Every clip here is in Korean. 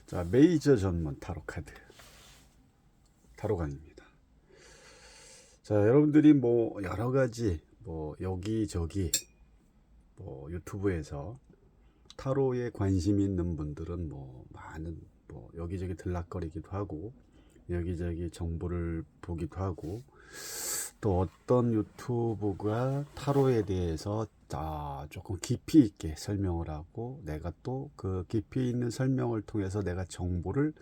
자, 메이저 전문 타로 카드 타로강입니다. 자, 여러분들이 뭐 여러 가지 뭐 여기저기 뭐 유튜브에서 타로에 관심 있는 분들은 뭐 많은 뭐 여기저기 들락거리기도 하고 여기저기 정보를 보기도 하고 또 어떤 유튜브가 타로에 대해서 조금 깊이 있게 설명을 하고 내가 또 그 깊이 있는 설명을 통해서 내가 정보를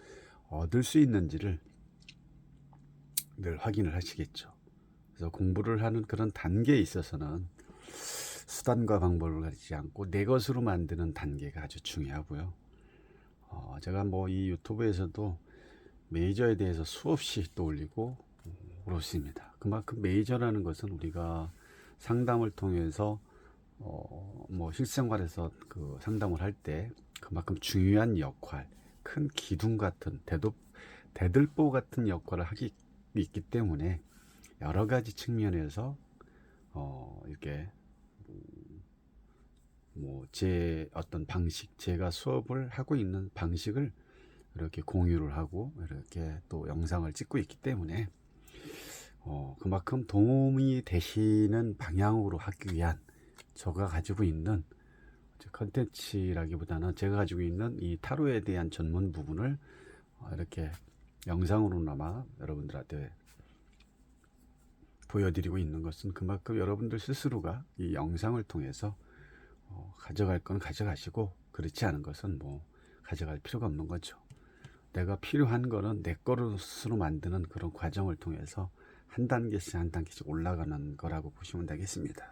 얻을 수 있는지를 늘 확인을 하시겠죠. 그래서 공부를 하는 그런 단계에 있어서는 수단과 방법을 가리지 않고 내 것으로 만드는 단계가 아주 중요하고요. 제가 뭐 이 유튜브에서도 메이저에 대해서 수없이 또 올리고 그렇습니다. 그만큼 메이저라는 것은 우리가 상담을 통해서 뭐 실생활에서 그 상담을 할 때 그만큼 중요한 역할, 큰 기둥 같은 대들보 같은 역할을 하기 있기 때문에 여러 가지 측면에서 이렇게 뭐 제 어떤 방식, 제가 수업을 하고 있는 방식을 이렇게 공유를 하고 이렇게 또 영상을 찍고 있기 때문에 그만큼 도움이 되시는 방향으로 하기 위한 제가 가지고 있는 컨텐츠라기보다는 제가 가지고 있는 이 타로에 대한 전문 부분을 이렇게 영상으로나마 여러분들한테 보여드리고 있는 것은 그만큼 여러분들 스스로가 이 영상을 통해서 가져갈 건 가져가시고 그렇지 않은 것은 뭐 가져갈 필요가 없는 거죠. 내가 필요한 거는 내 것으로 만드는 그런 과정을 통해서 한 단계씩 한 단계씩 올라가는 거라고 보시면 되겠습니다.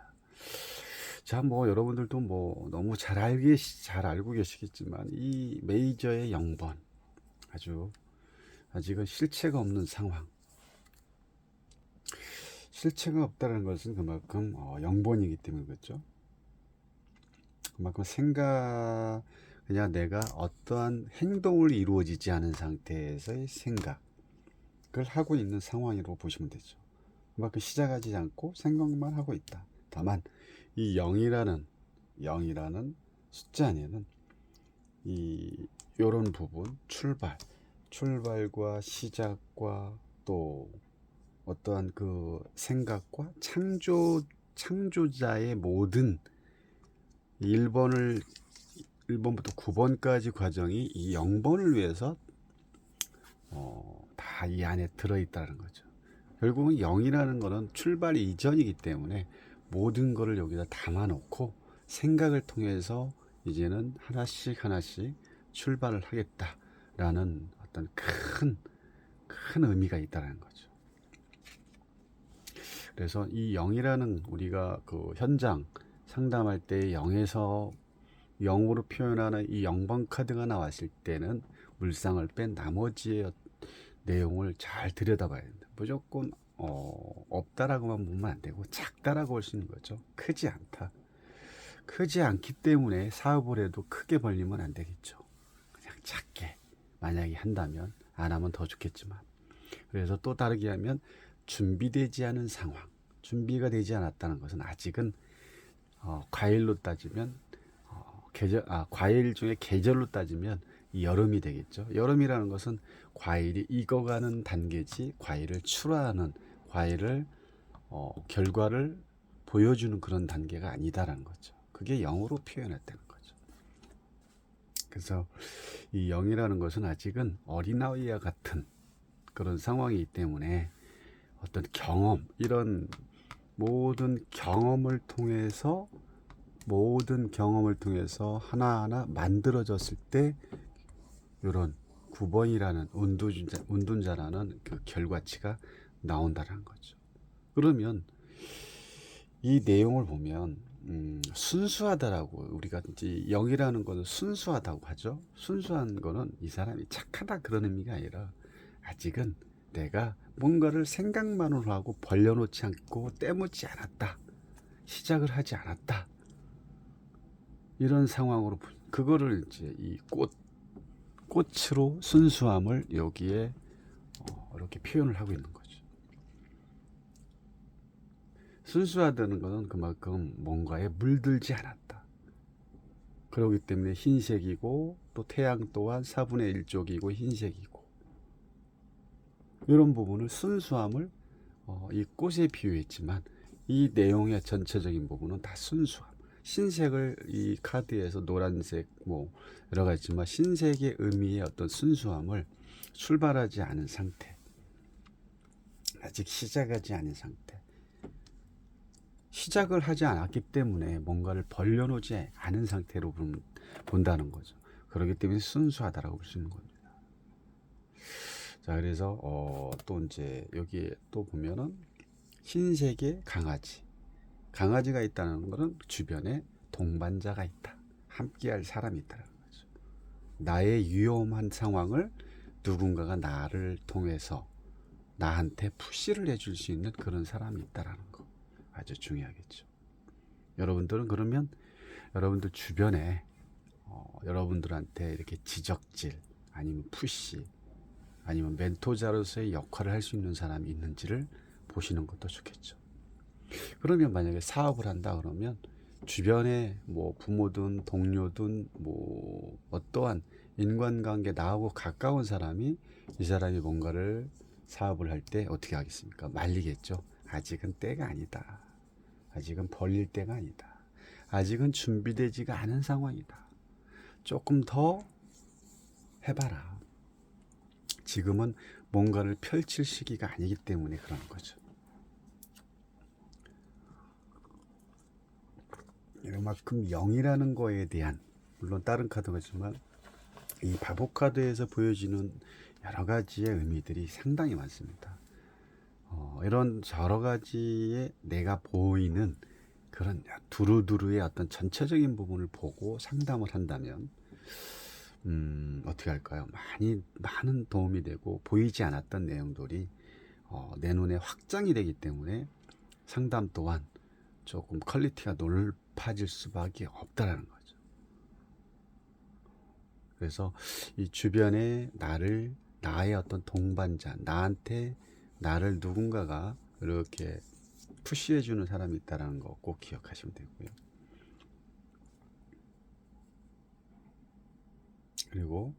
자, 뭐 여러분들도 뭐 너무 잘 알고 계시겠지만 이 메이저의 0번 아직은 실체가 없는 상황. 실체가 없다는 것은 그만큼 0번이기 때문에 그렇죠. 그만큼 그냥 내가 어떠한 행동을 이루어지지 않은 상태에서의 생각을 하고 있는 상황이라고 보시면 되죠. 그만큼 시작하지 않고 생각만 하고 있다. 다만 이 0이라는 숫자 안에는 이런 부분 출발과 시작과 또 어떠한 그 생각과 창조자의 모든 1번부터 9번까지 과정이 이 0번을 위해서 다 이 안에 들어있다는 거죠. 결국은 0이라는 거는 출발 이전이기 때문에 모든 거를 여기다 담아놓고 생각을 통해서 이제는 하나씩 출발을 하겠다라는 어떤 큰 의미가 있다는 거죠. 그래서 이 0이라는 우리가 그 현장 상담할 때 0에서 0으로 표현하는 이 0번 카드가 나왔을 때는 물상을 뺀 나머지의 내용을 잘 들여다봐야 된다. 무조건 없다라고만 보면 안 되고 작다라고 볼 수 있는 거죠. 크지 않다. 크지 않기 때문에 사업을 해도 크게 벌리면 안 되겠죠. 그냥 작게 만약에 한다면, 안 하면 더 좋겠지만, 그래서 또 다르게 하면 준비되지 않은 상황, 준비가 되지 않았다는 것은 아직은 과일로 따지면 과일 중에 계절로 따지면 이 여름이 되겠죠. 여름이라는 것은 과일이 익어가는 단계지 과일을 출하하는 과일을 결과를 보여주는 그런 단계가 아니다라는 거죠. 그게 0으로 표현했다는 거죠. 그래서 이 0이라는 것은 아직은 어린아이와 같은 그런 상황이기 때문에 어떤 경험, 이런 모든 경험을 통해서 하나하나 만들어졌을 때 이런 9번이라는 운둔자라는 그 결과치가 나온다는 거죠. 그러면 이 내용을 보면 순수하다라고, 우리가 이제 0이라는 것은 순수하다고 하죠. 순수한 거는 이 사람이 착하다 그런 의미가 아니라 아직은 내가 뭔가를 생각만으로 하고 벌려놓지 않고 떼묻지 않았다, 시작을 하지 않았다, 이런 상황으로 그거를 이제 이 꽃으로 순수함을 여기에 이렇게 표현을 하고 있는 거죠. 순수하다는 것은 그만큼 뭔가에 물들지 않았다. 그렇기 때문에 흰색이고 또 태양 또한 4분의 1쪽이고 흰색이고, 이런 부분을 순수함을 이 꽃에 비유했지만 이 내용의 전체적인 부분은 다 순수함. 흰색을 이 카드에서 노란색 뭐 여러 가지 있지만 흰색의 의미의 어떤 순수함을 출발하지 않은 상태, 아직 시작하지 않은 상태, 시작을 하지 않았기 때문에 뭔가를 벌려놓지 않은 상태로 본다는 거죠. 그렇기 때문에 순수하다라고 볼 수 있는 겁니다. 자, 그래서 또 이제 여기에 또 보면은 흰색의 강아지가 있다는 것은 주변에 동반자가 있다, 함께할 사람이 있다는 거죠. 나의 위험한 상황을 누군가가 나를 통해서 나한테 푸시를 해줄 수 있는 그런 사람이 있다라는 거 아주 중요하겠죠. 여러분들은 그러면 여러분들 주변에 여러분들한테 이렇게 지적질 아니면 푸시 아니면 멘토자로서의 역할을 할 수 있는 사람이 있는지를 보시는 것도 좋겠죠. 그러면 만약에 사업을 한다 그러면 주변에 뭐 부모든 동료든 뭐 어떠한 인간관계 나하고 가까운 사람이 이 사람이 뭔가를 사업을 할 때 어떻게 하겠습니까? 말리겠죠. 아직은 때가 아니다. 아직은 벌릴 때가 아니다. 아직은 준비되지가 않은 상황이다. 조금 더 해봐라. 지금은 뭔가를 펼칠 시기가 아니기 때문에 그러는 거죠. 이만큼 영이라는 거에 대한, 물론 다른 카드가 있지만 이 바보 카드에서 보여지는 여러 가지의 의미들이 상당히 많습니다. 이런 여러 가지의 내가 보이는 그런 두루두루의 어떤 전체적인 부분을 보고 상담을 한다면 어떻게 할까요? 많은 도움이 되고 보이지 않았던 내용들이 내 눈에 확장이 되기 때문에 상담 또한 조금 퀄리티가 높아질 수밖에 없다라는 거죠. 그래서 이 주변에 나의 어떤 동반자, 나한테 나를 누군가가 이렇게 푸시해주는 사람이 있다는 거 꼭 기억하시면 되고요. 그리고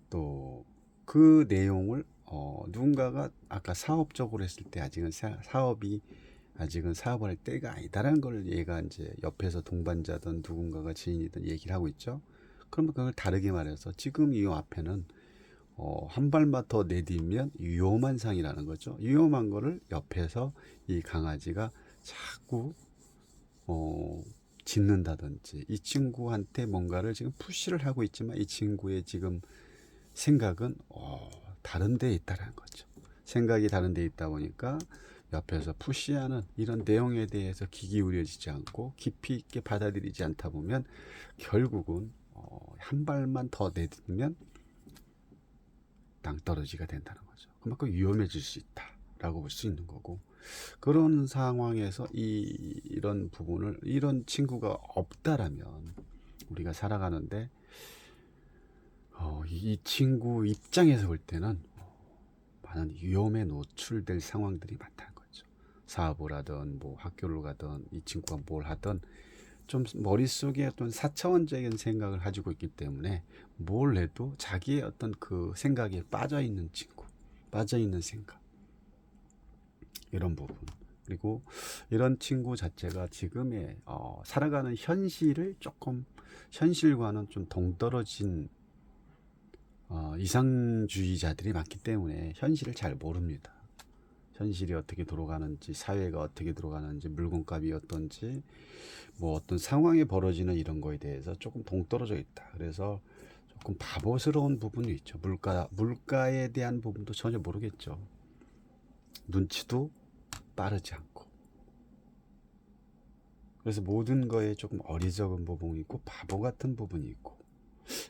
또 그 내용을 누군가가 아까 사업적으로 했을 때 아직은 사업을 할 때가 아니다라는 걸 얘가 이제 옆에서 동반자든 누군가가 지인이든 얘기를 하고 있죠. 그러면 그걸 다르게 말해서 지금 이 앞에는 한 발만 더 내딛으면 위험한 상이라는 거죠. 위험한 거를 옆에서 이 강아지가 자꾸 짖는다든지 이 친구한테 뭔가를 지금 푸시를 하고 있지만 이 친구의 지금 생각은 다른 데에 있다는 거죠. 생각이 다른 데에 있다 보니까 옆에서 푸시하는 이런 내용에 대해서 귀 기울여지지 않고 깊이 있게 받아들이지 않다 보면 결국은 한 발만 더 내딛으면 낭떠러지가 된다는 거죠. 그만큼 위험해질 수 있다라고 볼 수 있는 거고, 그런 상황에서 이런 부분을, 이런 친구가 없다라면 우리가 살아가는데 이 친구 입장에서 볼 때는 많은 위험에 노출될 상황들이 많다는 거죠. 사업을 하든 뭐 학교를 가든 이 친구가 뭘 하든 좀 머릿속에 어떤 4차원적인 생각을 가지고 있기 때문에 뭘 해도 자기의 어떤 그 생각에 빠져있는 친구, 빠져있는 생각, 이런 부분. 그리고 이런 친구 자체가 지금의 살아가는 현실을 조금, 현실과는 좀 동떨어진 이상주의자들이 많기 때문에 현실을 잘 모릅니다. 현실이 어떻게 돌아가는지, 사회가 어떻게 돌아가는지, 물건값이 어떤지, 뭐 어떤 상황에 벌어지는 이런 거에 대해서 조금 동떨어져 있다. 그래서 조금 바보스러운 부분이 있죠. 물가에 대한 부분도 전혀 모르겠죠. 눈치도 빠르지 않고. 그래서 모든 거에 조금 어리석은 부분이 있고 바보 같은 부분이 있고,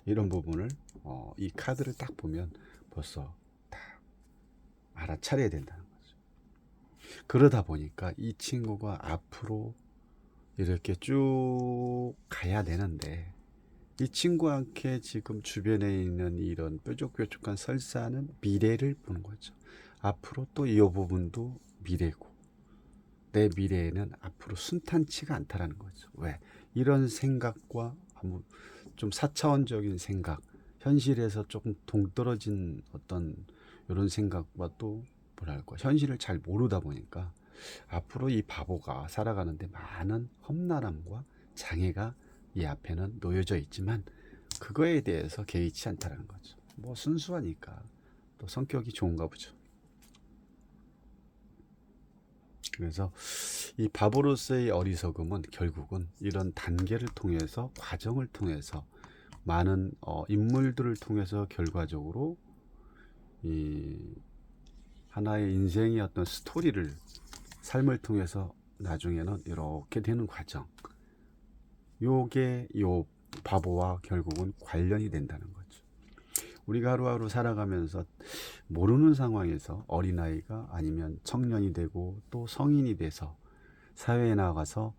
이런 부분을 이 카드를 딱 보면 벌써 다 알아차려야 된다는 거죠. 그러다 보니까 이 친구가 앞으로 이렇게 쭉 가야 되는데 이 친구한테 지금 주변에 있는 이런 뾰족뾰족한 설사는 미래를 보는 거죠. 앞으로 또 이 부분도 미래고 내 미래에는 앞으로 순탄치가 않다라는 거죠. 왜? 이런 생각과 좀 사차원적인 생각, 현실에서 조금 동떨어진 어떤 이런 생각과 또 뭐랄까 현실을 잘 모르다 보니까 앞으로 이 바보가 살아가는데 많은 험난함과 장애가 이 앞에는 놓여져 있지만 그거에 대해서 개의치 않다는 거죠. 뭐 순수하니까 또 성격이 좋은가 보죠. 그래서 이 바보로서의 어리석음은 결국은 이런 단계를 통해서 과정을 통해서 많은 인물들을 통해서 결과적으로 이 하나의 인생의 어떤 스토리를 삶을 통해서 나중에는 이렇게 되는 과정, 요게 요 바보와 결국은 관련이 된다는 거죠. 우리가 하루하루 살아가면서 모르는 상황에서 어린아이가 아니면 청년이 되고 또 성인이 돼서 사회에 나가서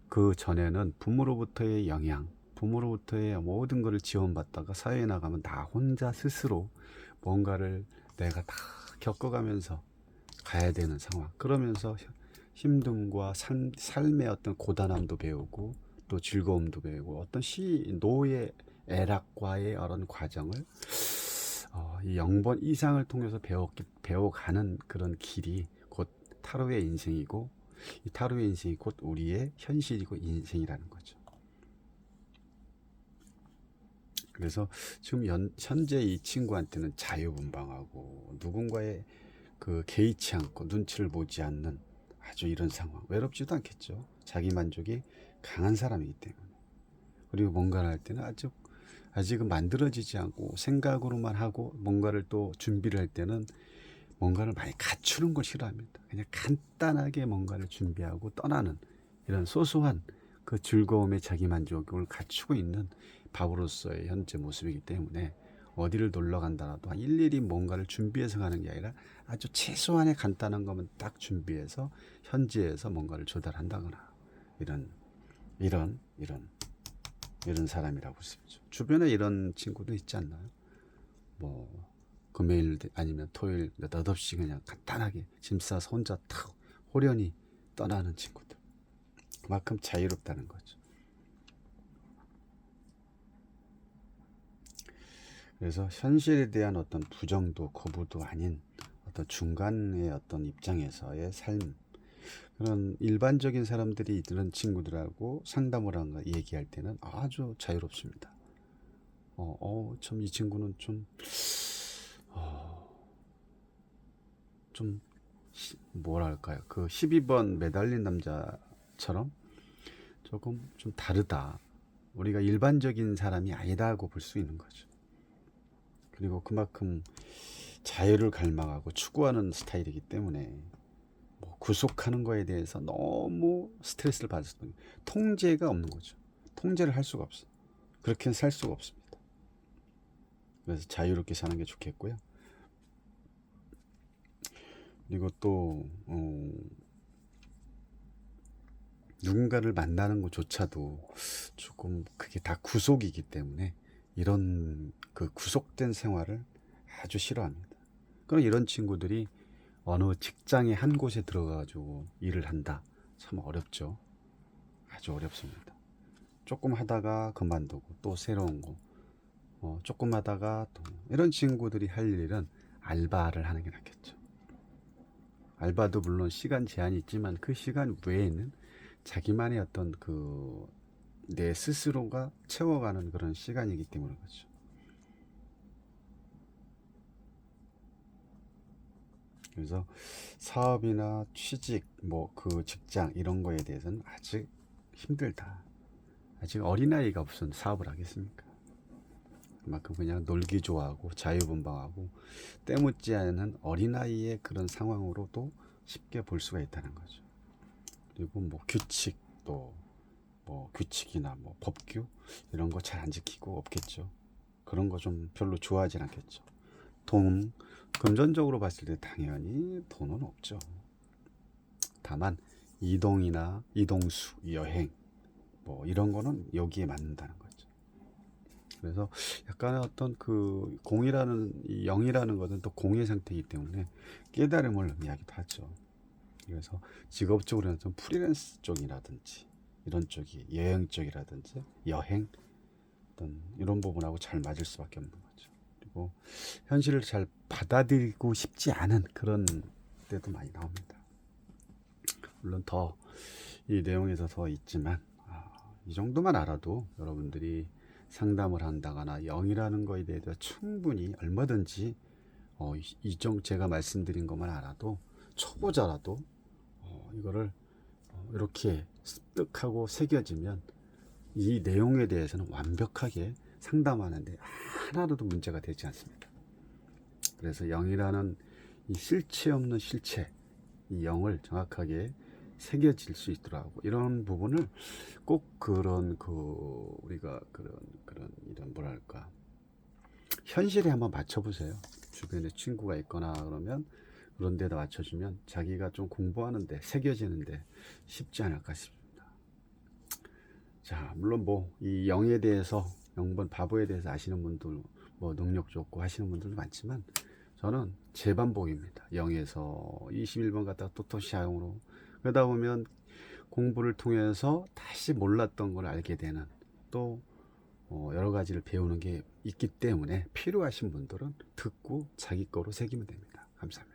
그 전에는 부모로부터의 영향, 부모로부터의 모든 것을 지원받다가 사회에 나가면 나 혼자 스스로 뭔가를 내가 다 겪어가면서 가야 되는 상황. 그러면서 힘듦과 삶의 어떤 고단함도 배우고 또 즐거움도 배우고 어떤 노의 애락과의 그런 과정을 이 0번 이상을 통해서 배워가는 그런 길이 곧 타로의 인생이고 이 타로의 인생이 곧 우리의 현실이고 인생이라는 거죠. 그래서 지금 현재 이 친구한테는 자유분방하고 누군가의 그 개의치 않고 눈치를 보지 않는 아주 이런 상황. 외롭지도 않겠죠. 자기 만족이 강한 사람이기 때문에. 그리고 뭔가를 할 때는 아직은 만들어지지 않고 생각으로만 하고 뭔가를 또 준비를 할 때는 뭔가를 많이 갖추는 걸 싫어합니다. 그냥 간단하게 뭔가를 준비하고 떠나는 이런 소소한 그 즐거움의 자기 만족을 갖추고 있는 바보로서의 현재 모습이기 때문에 어디를 놀러 간다라도 일일이 뭔가를 준비해서 가는 게 아니라 아주 최소한의 간단한 거면 딱 준비해서 현지에서 뭔가를 조달한다거나 이런 사람이라고 볼 수 있죠. 주변에 이런 친구도 있지 않나요? 뭐 금요일 아니면 토요일 느닷없이 그냥 간단하게 짐 싸서 혼자 탁 호련히 떠나는 친구들. 그만큼 자유롭다는 거죠. 그래서 현실에 대한 어떤 부정도 거부도 아닌 어떤 중간의 어떤 입장에서의 삶, 그런 일반적인 사람들이 이런 친구들하고 상담을 한 거 얘기할 때는 아주 자유롭습니다. 참 이 친구는 좀 뭐랄까요? 그 12번 매달린 남자처럼 조금 좀 다르다. 우리가 일반적인 사람이 아니다고 볼 수 있는 거죠. 그리고 그만큼 자유를 갈망하고 추구하는 스타일이기 때문에 뭐 구속하는 거에 대해서 너무 스트레스를 받을 수 통제가 없는 거죠. 통제를 할 수가 없어. 그렇게는 살 수가 없습니다. 그래서 자유롭게 사는 게 좋겠고요. 그리고 또 누군가를 만나는 것조차도 조금 그게 다 구속이기 때문에 이런 그 구속된 생활을 아주 싫어합니다. 그럼 이런 친구들이 어느 직장의 한 곳에 들어가가지고 일을 한다. 참 어렵죠. 아주 어렵습니다. 조금 하다가 그만두고 또 새로운 거 조금 하다가 또 이런 친구들이 할 일은 알바를 하는 게 낫겠죠. 알바도 물론 시간 제한이 있지만 그 시간 외에는 자기만의 어떤 그 내 스스로가 채워가는 그런 시간이기 때문에 그렇죠. 그래서 사업이나 취직, 뭐 그 직장 이런 거에 대해서는 아직 힘들다. 아직 어린아이가 무슨 사업을 하겠습니까? 그만큼 그냥 놀기 좋아하고 자유분방하고 때묻지 않은 어린아이의 그런 상황으로도 쉽게 볼 수가 있다는 거죠. 그리고 뭐 규칙도 뭐 규칙이나 뭐 법규 이런 거 잘 안 지키고 없겠죠. 그런 거 좀 별로 좋아하진 않겠죠. 금전적으로 봤을 때 당연히 돈은 없죠. 다만 이동이나 이동수, 여행 뭐 이런 거는 여기에 맞는다는 거죠. 그래서 약간의 어떤 그 공이라는 영이라는 것은 또 공의 상태이기 때문에 깨달음을 의미하기도 하죠. 그래서 직업적으로는 좀 프리랜스 쪽이라든지 이런 쪽이 여행 쪽이라든지 여행 어떤 이런 부분하고 잘 맞을 수밖에 없는 거죠. 그리고 현실을 잘 받아들이고 싶지 않은 그런 때도 많이 나옵니다. 물론 더 이 내용에서 더 있지만 이 정도만 알아도 여러분들이 상담을 한다거나 영이라는 거에 대해서 충분히 얼마든지 제가 말씀드린 것만 알아도 초보자라도 이거를 이렇게 습득하고 새겨지면 이 내용에 대해서는 완벽하게 상담하는데 하나라도 문제가 되지 않습니다. 그래서 영이라는 이 실체 없는 실체, 이 영을 정확하게 새겨질 수 있더라고. 이런 부분을 꼭 우리가 이런 뭐랄까 현실에 한번 맞춰보세요. 주변에 친구가 있거나 그러면 그런 데다 맞춰주면 자기가 좀 공부하는데 새겨지는데 쉽지 않을까 싶습니다. 자, 물론 뭐 이 영에 대해서 영번 바보에 대해서 아시는 분들 뭐 능력 좋고 하시는 분들도 많지만 저는 재반복입니다. 0에서 21번 갔다가 또 시작으로 그러다 보면 공부를 통해서 다시 몰랐던 걸 알게 되는 또 여러 가지를 배우는 게 있기 때문에 필요하신 분들은 듣고 자기 거로 새기면 됩니다. 감사합니다.